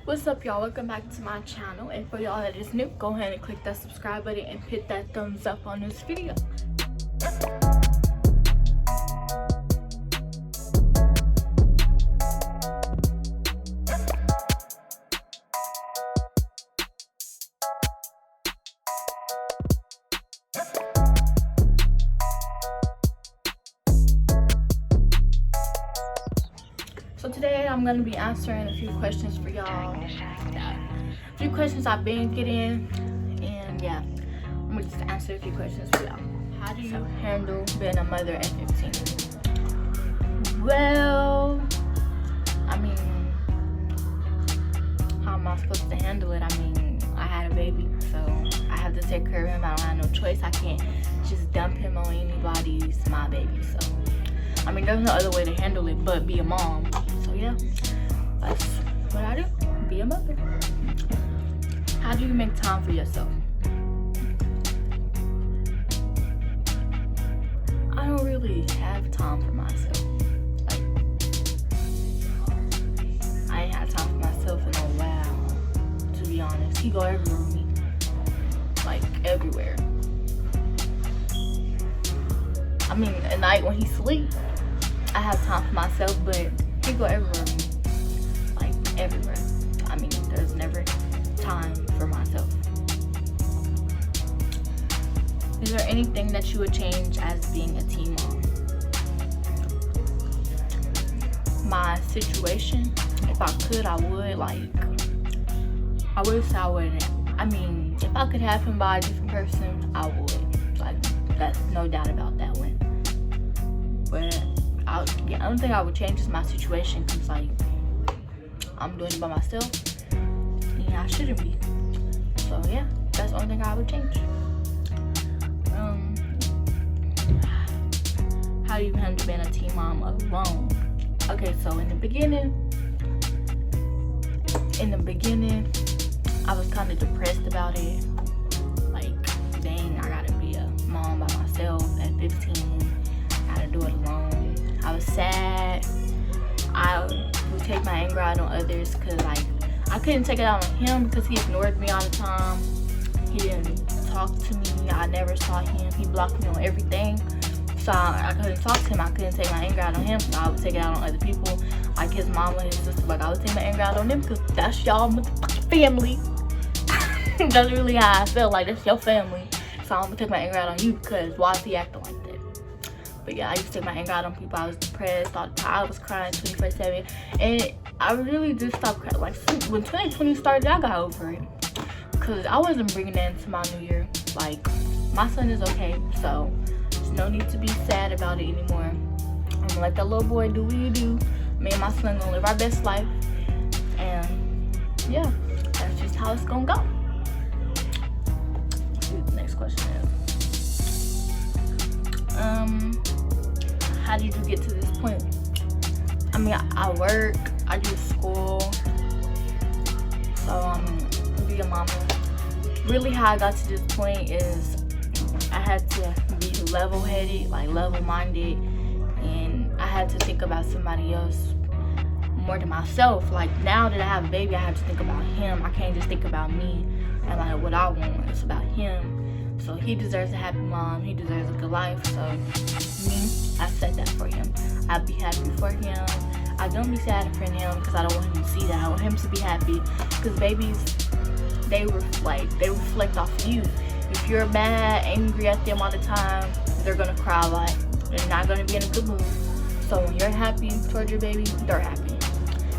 What's up, y'all? Welcome back to my channel, and for y'all that is new, go ahead and click that subscribe button and hit that thumbs up on this video. So today I'm going to be answering a few questions for y'all. A few questions I've been getting, and yeah, I'm going to just answer a few questions for y'all. How do you handle being a mother at 15? Well, I mean, how am I supposed to handle it? I mean, I had a baby, so I have to take care of him. I don't have no choice. I can't just dump him on anybody. He's my baby, so I mean, there's no other way to handle it but be a mom. So yeah, that's what I do, be a mother. How do you make time for yourself? I don't really have time for myself. Like, I ain't had time for myself in a while, to be honest. He go everywhere with me, like everywhere. I mean, at night when he sleeps, I have time for myself, but he go everywhere with me, like everywhere. I mean, there's never time for myself. Is there anything that you would change as being a teen mom? My situation, if I could, I would. Like, I would say I wouldn't. I mean, if I could have him by a different person, I would. Like, that's no doubt about that one. But I don't think I would change is my situation, because like I'm doing it by myself and I shouldn't be. So yeah, that's the only thing I would change. How do you handle being a teen mom alone? Okay, so in the beginning I was kind of depressed about it. Like, dang, I gotta be a mom by myself at 15. I gotta do it alone. I was sad. I would take my anger out on others, because like I couldn't take it out on him because he ignored me all the time. He didn't talk to me. I never saw him. He blocked me on everything. So I couldn't talk to him. I couldn't take my anger out on him. So I would take it out on other people, like his mama, his sister. Like, I would take my anger out on them because that's y'all motherfucking family. That's really how I felt. Like, that's your family. So I'm gonna take my anger out on you because why is he acting like that? But yeah, I used to take my anger out on people. I was depressed all the time. I was crying 24/7. And I really just stopped crying. Like, when 2020 started, I got over it. Because I wasn't bringing that into my new year. Like, my son is okay. So there's no need to be sad about it anymore. I'm gonna let that little boy do what you do. Me and my son gonna live our best life. And yeah, that's just how it's gonna go. Let's see what the next question is. How did you get to this point? I mean, I work, I do school, so be a mama. Really, how I got to this point is I had to be level-headed, like level-minded, and I had to think about somebody else more than myself. Like, now that I have a baby, I have to think about him. I can't just think about me and like what I want. It's about him. So he deserves a happy mom. He deserves a good life. So me, I set that for him. I'll be happy for him. I don't be sad for him because I don't want him to see that. I want him to be happy, because babies, they reflect off of you. If you're mad, angry at them all the time, they're gonna cry a lot. They're not gonna be in a good mood. So when you're happy towards your baby, they're happy.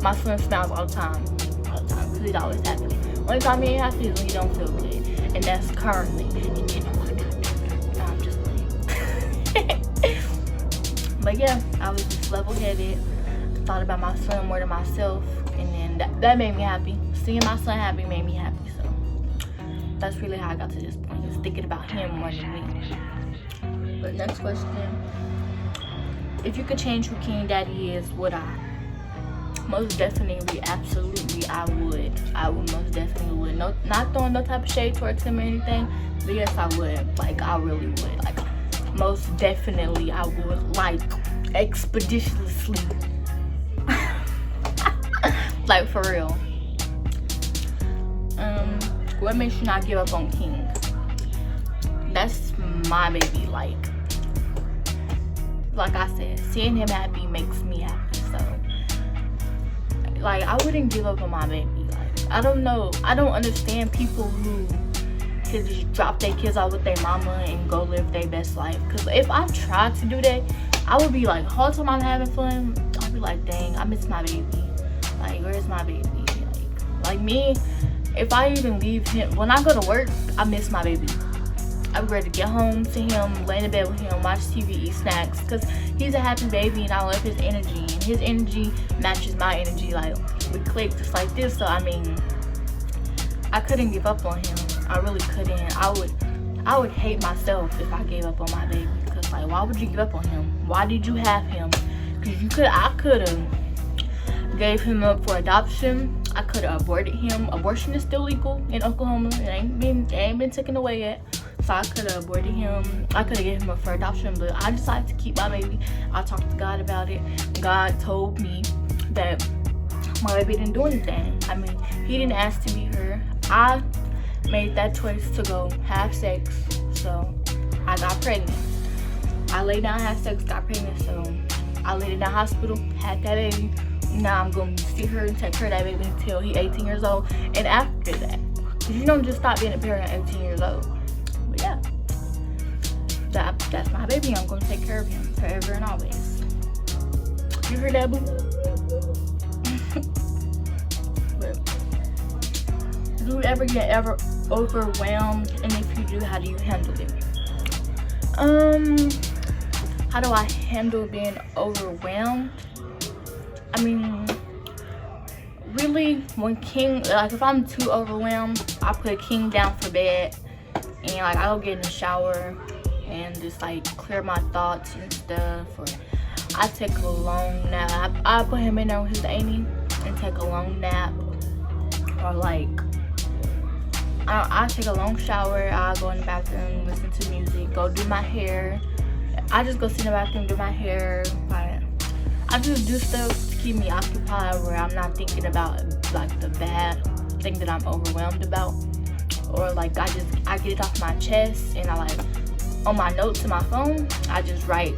My son smiles all the time, because he's always happy. Only time he ain't happy is when he don't feel good, and that's currently. No, I'm just playing. But yeah, I was just level-headed. Thought about my son more than myself, and then that made me happy. Seeing my son happy made me happy. So that's really how I got to this point, is thinking about him more than me. But next question: if you could change who King Daddy is, would I? Most definitely, absolutely, I would. I would most definitely would. No, not throwing no type of shade towards him or anything, but yes, I would. Like, I really would. Like, most definitely, I would. Like, expeditiously. Like, for real. What makes you not give up on King? That's my baby. Like I said, seeing him happy makes me happy. So like, I wouldn't give up on my baby. Like, I don't know, I don't understand people who can just drop their kids out with their mama and go live their best life. Because if I tried to do that, I would be like, whole time I'm having fun, I'll be like, dang, I miss my baby. Like, where's my baby? Like me, if I even leave him, when I go to work, I miss my baby. I'm ready to get home to him, lay in bed with him, watch TV, eat snacks, because he's a happy baby and I love his energy, and his energy matches my energy. Like, we click just like this. So I mean, I couldn't give up on him. I really couldn't. I would hate myself if I gave up on my baby. Because like, why would you give up on him? Why did you have him? Because I could have gave him up for adoption. I could have aborted him. Abortion is still legal in Oklahoma. It ain't been taken away yet. So I could have aborted him. I could have given him up for adoption, but I decided to keep my baby. I talked to God about it. God told me that my baby didn't do anything. I mean, he didn't ask to be her. I made that choice to go have sex, so I got pregnant. I laid down, had sex, got pregnant, so I laid in the hospital, had that baby. Now I'm going to see her and take care of that baby until he's 18 years old. And after that, because you don't just stop being a parent at 18 years old. But yeah, that's my baby. I'm going to take care of him forever and always. You heard that, boo? But do you ever get overwhelmed? And if you do, how do you handle it? How do I handle being overwhelmed? I mean, really, when King, like if I'm too overwhelmed, I put King down for bed and like I'll get in the shower and just like clear my thoughts and stuff. Or I take a long nap. I put him in there with his auntie and take a long nap. Or like I take a long shower. I go in the bathroom, listen to music, go do my hair. I just go sit in the bathroom, do my hair. I just do stuff to keep me occupied where I'm not thinking about like the bad thing that I'm overwhelmed about. Or like I get it off my chest, and I like on my notes in my phone, I just write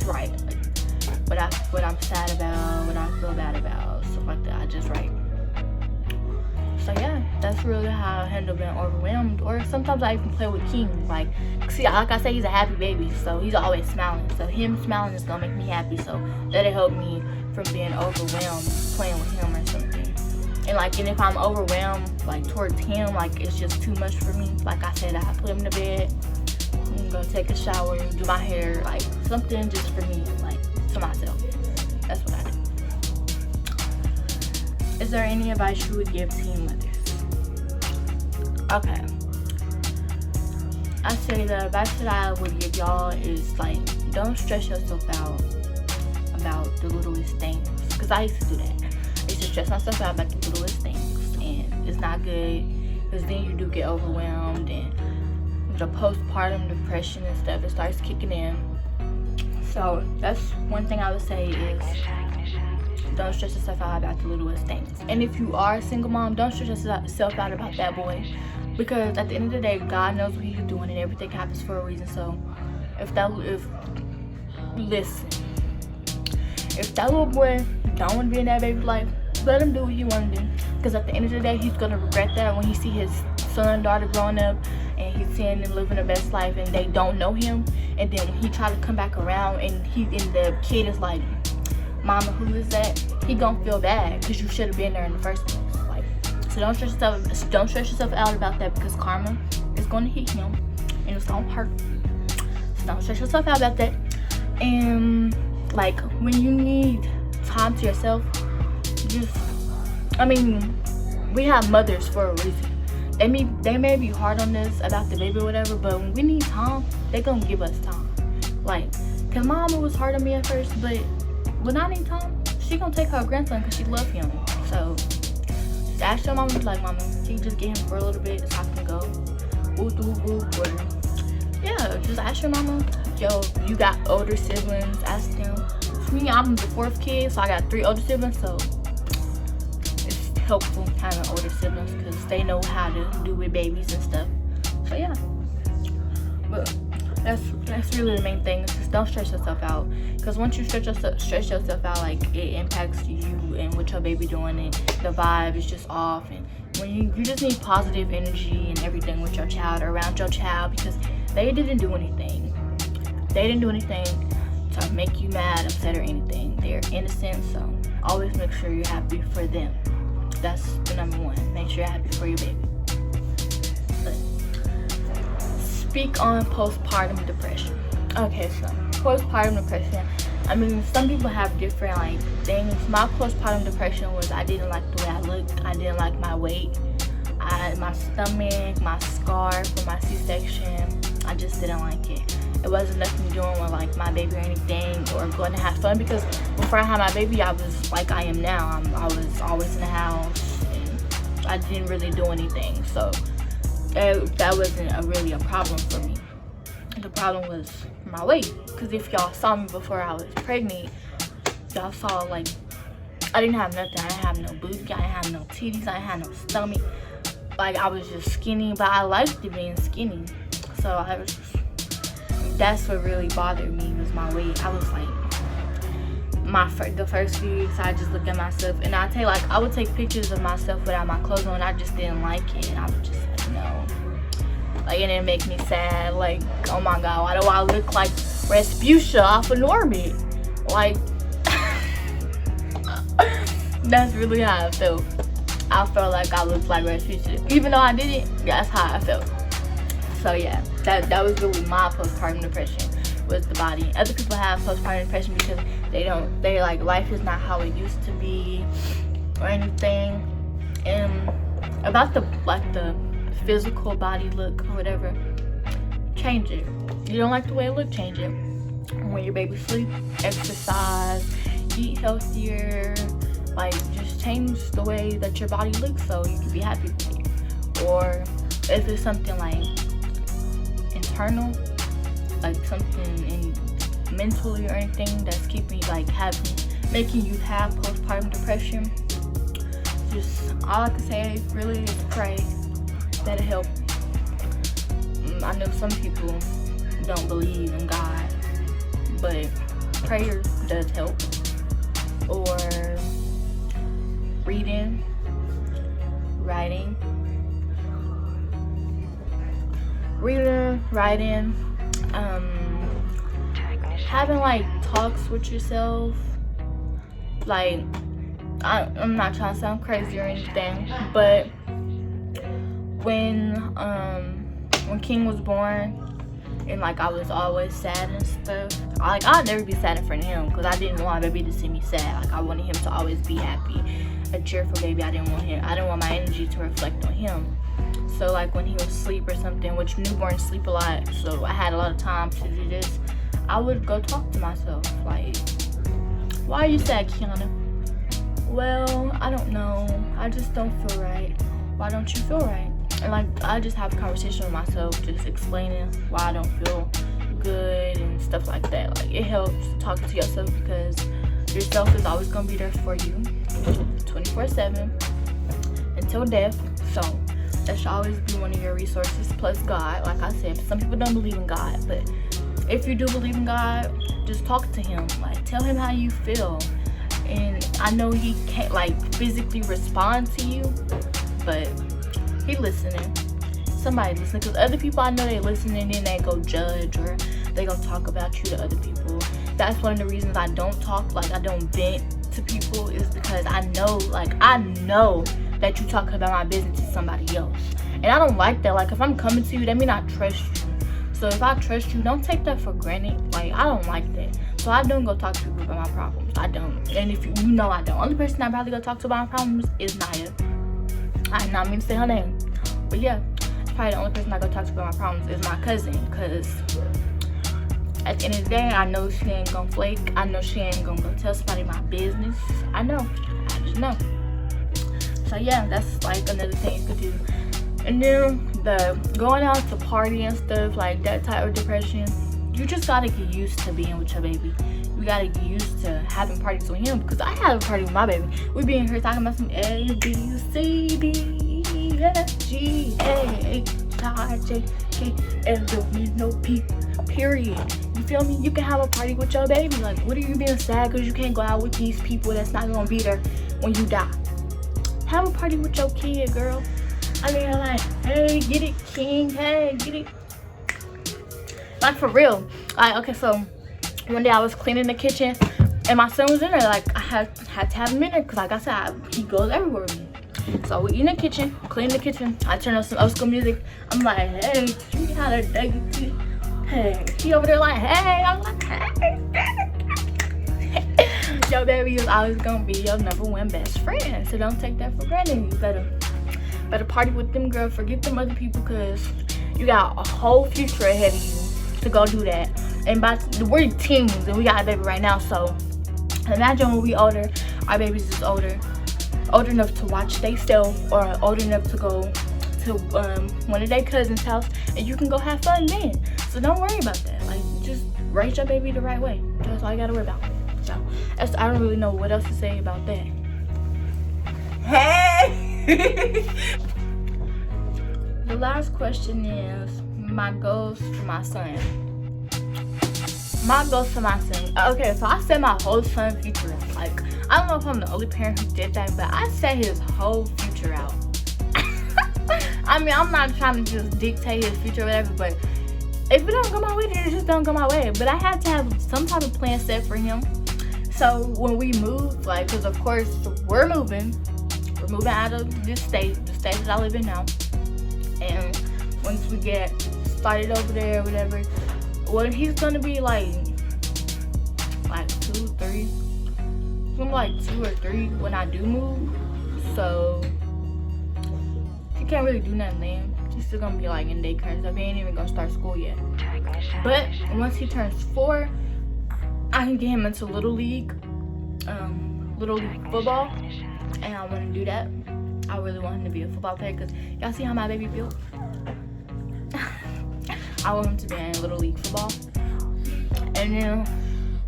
like, what I'm sad about, what I feel bad about, stuff like that. I just write. So yeah, that's really how I handle being overwhelmed. Or sometimes I even play with King. Like, see, like I said, he's a happy baby, so he's always smiling. So him smiling is gonna make me happy. So that'll help me from being overwhelmed, playing with him or something. And if I'm overwhelmed, like towards him, like it's just too much for me. Like I said, I put him to bed, I'm gonna take a shower, do my hair, like something just for me, like to myself. That's what I do. Is there any advice you would give teen mothers? Okay. I say the advice that I would give y'all is like, don't stress yourself out about the littlest things. Because I used to do that. I used to stress myself out about the littlest things. And it's not good. Because then you do get overwhelmed. And the postpartum depression and stuff, it starts kicking in. So that's one thing I would say is, don't stress yourself out about the littlest things. And if you are a single mom, don't stress yourself out about that boy. Because at the end of the day, God knows what he's doing and everything happens for a reason. So if that little boy don't want to be in that baby's life, let him do what he want to do. Because at the end of the day, he's going to regret that when he see his son and daughter growing up and he's seeing them living the best life and they don't know him. And then when he try to come back around and the kid is like, Mama, who is that? He gonna feel bad because you should have been there in the first place. Like, so don't stress yourself out about that, because karma is gonna hit him and it's gonna hurt. So don't stress yourself out about that. And like when you need time to yourself, we have mothers for a reason. They may be hard on us about the baby or whatever, but when we need time, they gonna give us time. Like, cause Mama was hard on me at first, but when I need time, she gonna take her grandson because she love him. So just ask your mama, like, Mama, can you just get him for a little bit so I can go? Yeah, just ask your mama. Yo, you got older siblings, ask them. For me, I'm the fourth kid, so I got 3 older siblings, so helpful having older siblings because they know how to do with babies and stuff. So yeah, but that's really the main thing. Is just don't stress yourself out, because once you stress yourself out, like it impacts you and what your baby doing, and the vibe is just off. And when you just need positive energy and everything with your child or around your child, because they didn't do anything. They didn't do anything to make you mad, upset, or anything. They're innocent, so always make sure you're happy for them. That's the number one. Make sure you're happy for your baby. Speak on postpartum depression. Okay, so postpartum depression. I mean, some people have different like things. My postpartum depression was I didn't like the way I looked. I didn't like my weight. My stomach, my scar from my C-section. I just didn't like it. It wasn't nothing doing with like my baby or anything, or going to have fun, because before I had my baby, I was like I am now. I was always in the house and I didn't really do anything. So that wasn't really a problem for me. The problem was my weight, because if y'all saw me before I was pregnant, y'all saw like I didn't have nothing. I didn't have no booty, I didn't have no titties, I didn't have no stomach. Like I was just skinny, but I liked it being skinny. So that's what really bothered me, was my weight. I was like, the first few weeks I just looked at myself, and I would take pictures of myself without my clothes on. I just didn't like it, and I was just like, no. Like, it didn't make me sad. Like, oh my god, why do I look like Respucia off of Normie? Like, that's really how I felt. I felt like I looked like Respucia, even though I didn't. That's how I felt. So yeah, that was really my postpartum depression, was the body. Other people have postpartum depression because they like life is not how it used to be or anything. And about the physical body look or whatever, change it. You don't like the way it look, change it. When your baby sleep, exercise, eat healthier, like just change the way that your body looks so you can be happy with it. Or if it's something like internal, like something mentally or anything that's keeping you like making you have postpartum depression, just all I can say really is pray that it help. I know some people don't believe in God, but prayer does help. Or reading, writing, having like talks with yourself. Like, I'm not trying to sound crazy or anything, but when King was born, and like I was always sad and stuff, like I'd never be sad in front of him, because I didn't want my baby to see me sad. Like I wanted him to always be happy, a cheerful baby. I didn't want my energy to reflect on him. So like when he was asleep or something, which newborns sleep a lot, so I had a lot of time to do this, I would go talk to myself, like, why are you sad, Kiana? Well, I don't know, I just don't feel right. Why don't you feel right? And like I just have a conversation with myself, just explaining why I don't feel good and stuff like that. Like it helps talking to yourself, because yourself is always gonna be there for you 24/7 until death. So that should always be one of your resources, plus God. Like I said, some people don't believe in God, but if you do believe in God, just talk to him. Like tell him how you feel. And I know he can't like physically respond to you, but he listening. Somebody listening, because other people I know they listening and they go judge or they go talk about you to other people. That's one of the reasons I don't talk, like I don't vent to people, is because I know that you talking about my business to somebody else, and I don't like that. Like if I'm coming to you, that mean I trust you. So if I trust you, don't take that for granted. Like I don't like that. So I don't go talk to people about my problems. I don't. And if you know I don't. Only person I probably go talk to about my problems is Naya. I did not mean to say her name, but yeah, probably the only person I go talk to about my problems is my cousin, because at the end of the day, I know she ain't gonna flake. I know she ain't gonna go tell somebody my business. I just know. So yeah, that's like another thing you could do. And then the going out to party and stuff, like that type of depression, you just gotta get used to being with your baby. You gotta get used to having parties with him, because I had a party with my baby. We be in here talking about some A, B, C, D, E, F, G, A, H, I, J, K, L, M, N, O, P, period. You feel me? You can have a party with your baby. Like, what are you being sad because you can't go out with these people that's not gonna be there when you die? Have a party with your kid, girl. I mean, like, hey, get it, king, hey, get it. Like, for real. Like, okay, so one day I was cleaning the kitchen and my son was in there. Like, I had to have him in there because, like I said, he goes everywhere with me. So we in the kitchen, clean the kitchen. I turn on some old school music. I'm like, hey, you got a day. Hey, he over there like, hey. I'm like, hey. Your baby is always gonna be your number one best friend. So don't take that for granted. You better party with them, girl. Forget them other people, because you got a whole future ahead of you to go do that. And we're teens and we got a baby right now, so imagine when we older, our babies is old enough to watch themselves, or old enough to go to one of their cousins' house, and you can go have fun then. So don't worry about that. Like, just raise your baby the right way. That's all you gotta worry about. So I don't really know what else to say about that. Hey. The last question is my goals for my son. My goals for my son. Okay, so I set my whole son's future out. Like, I don't know if I'm the only parent who did that, but I set his whole future out. I mean, I'm not trying to just dictate his future or whatever, but if it don't go my way, then it just don't go my way. But I had to have some type of plan set for him. So when we moved, like, because of course we're moving out of this state, the state that I live in now. And once we get started over there or whatever, well, he's gonna be like 2, 3. I'm like 2 or 3 when I do move. So he can't really do nothing then. He's still gonna be like in daycare and stuff. He ain't even gonna start school yet. But once he turns 4, I can get him into little league football, and I want to do that. I really want him to be a football player, because y'all see how my baby built. I want him to be in little league football, and then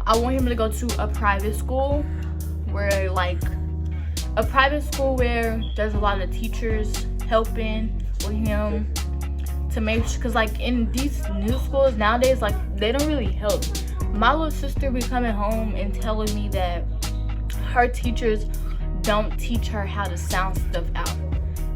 I want him to go to a private school where there's a lot of teachers helping with him to make sure, because like in these new schools nowadays, like, they don't really help. My little sister be coming home and telling me that her teachers don't teach her how to sound stuff out.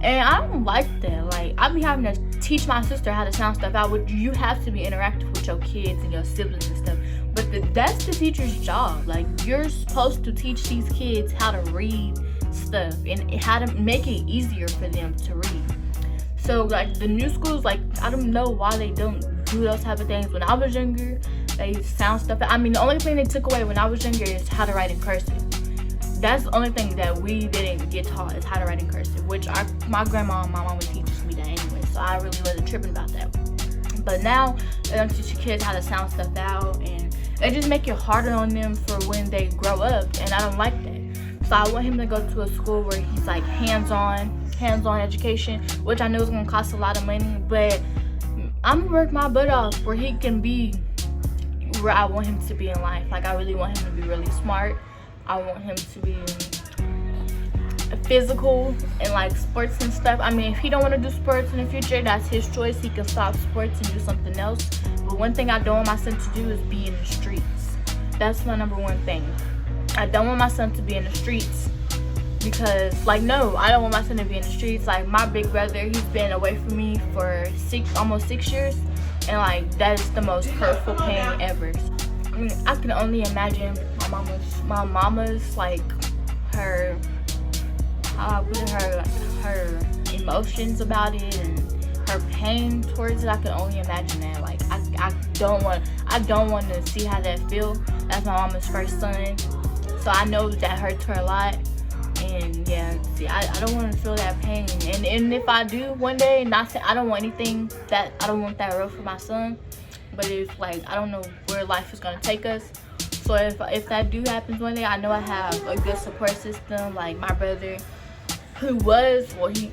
And I don't like that. Like, I be having to teach my sister how to sound stuff out, which you have to be interactive with your kids and your siblings and stuff. But that's the teacher's job. Like, you're supposed to teach these kids how to read stuff and how to make it easier for them to read. So, like, the new schools, like, I don't know why they don't do those type of things. When I was younger, they sound stuff out. I mean, the only thing they took away when I was younger is how to write in cursive. That's the only thing that we didn't get taught, is how to write in cursive, which my grandma and my mama teaches me that anyway, so I really wasn't tripping about that. But now they don't teach your kids how to sound stuff out, and they just make it harder on them for when they grow up, and I don't like that. So I want him to go to a school where he's like hands-on education, which I know is gonna cost a lot of money, but I'm gonna work my butt off where he can be where I want him to be in life. Like, I really want him to be really smart. I want him to be physical and like sports and stuff. I mean, if he don't want to do sports in the future, that's his choice. He can stop sports and do something else. But one thing I don't want my son to do is be in the streets. That's my number one thing. I don't want my son to be in the streets, because like, no, I don't want my son to be in the streets. Like, my big brother, he's been away from me for almost 6 years, and like, that is the most hurtful pain ever. I mean, I can only imagine my mama's like her emotions about it and her pain towards it. I can only imagine that. Like, I don't want to see how that feels. That's my mama's first son, so I know that hurts her a lot. And yeah, see, I don't want to feel that pain. And if I do one day, I don't want that road for my son. But it's like, I don't know where life is gonna take us. So if that do happens one day, I know I have a good support system, like my brother, who he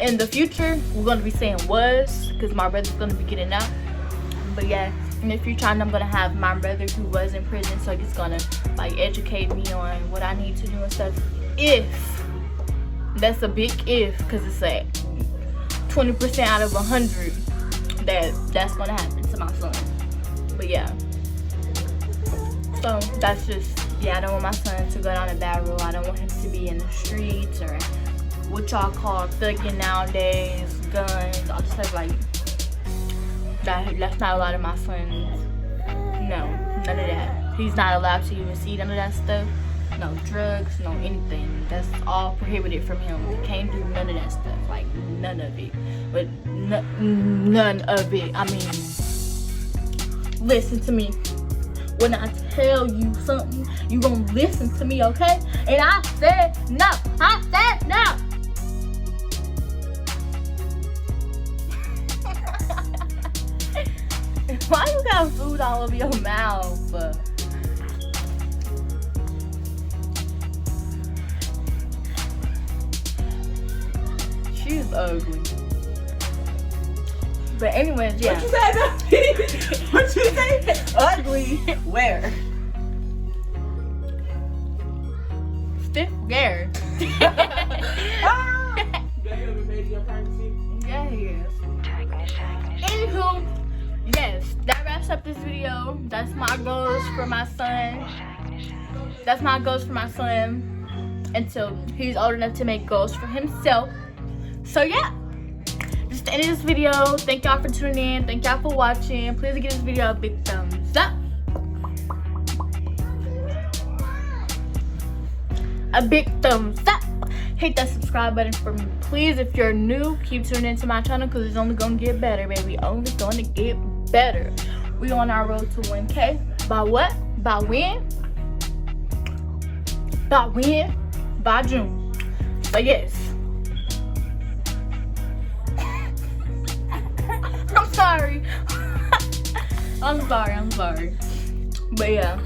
in the future, we're gonna be saying was, because my brother's gonna be getting out. But yeah, in the future. I'm gonna have my brother who was in prison, so he's gonna like educate me on what I need to do and stuff. If that's a big if, because it's like 20% out of 100 that's gonna happen to my son. But yeah, so that's just, yeah, I don't want my son to go down a bad road. I don't want him to be in the streets or what y'all call thugging nowadays, guns, all this stuff. Like that's not a lot of my sons. No, none of that. He's not allowed to even see none of that stuff. No drugs, no anything. That's all prohibited from him. He can't do none of that stuff. Like none of it. But none of it. I mean, listen to me. When I tell you something, you gonna listen to me, okay? And I said no. I said no. Why you got food all over your mouth? She's ugly. But anyways, yeah. What you say? What you say? Ugly. Where? Stiff Gare. Yeah, he is. Anywho, yes, that wraps up this video. That's my goals for my son. That's my goals for my son until he's old enough to make goals for himself. So yeah, this is the end of this video. Thank y'all for tuning in. Thank y'all for watching. Please give this video a big thumbs up. A big thumbs up. Hit that subscribe button for me, please. If you're new, keep tuning into my channel because it's only gonna get better, baby. Only gonna get better. We on our road to 1K. By what? By when? By when? By June. So yes. I'm sorry. I'm sorry. But yeah,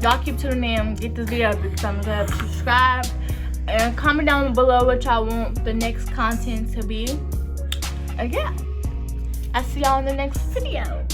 y'all keep tuning in. Get this video a big thumbs up. Subscribe. And comment down below what y'all want the next content to be. And yeah, I'll see y'all in the next video.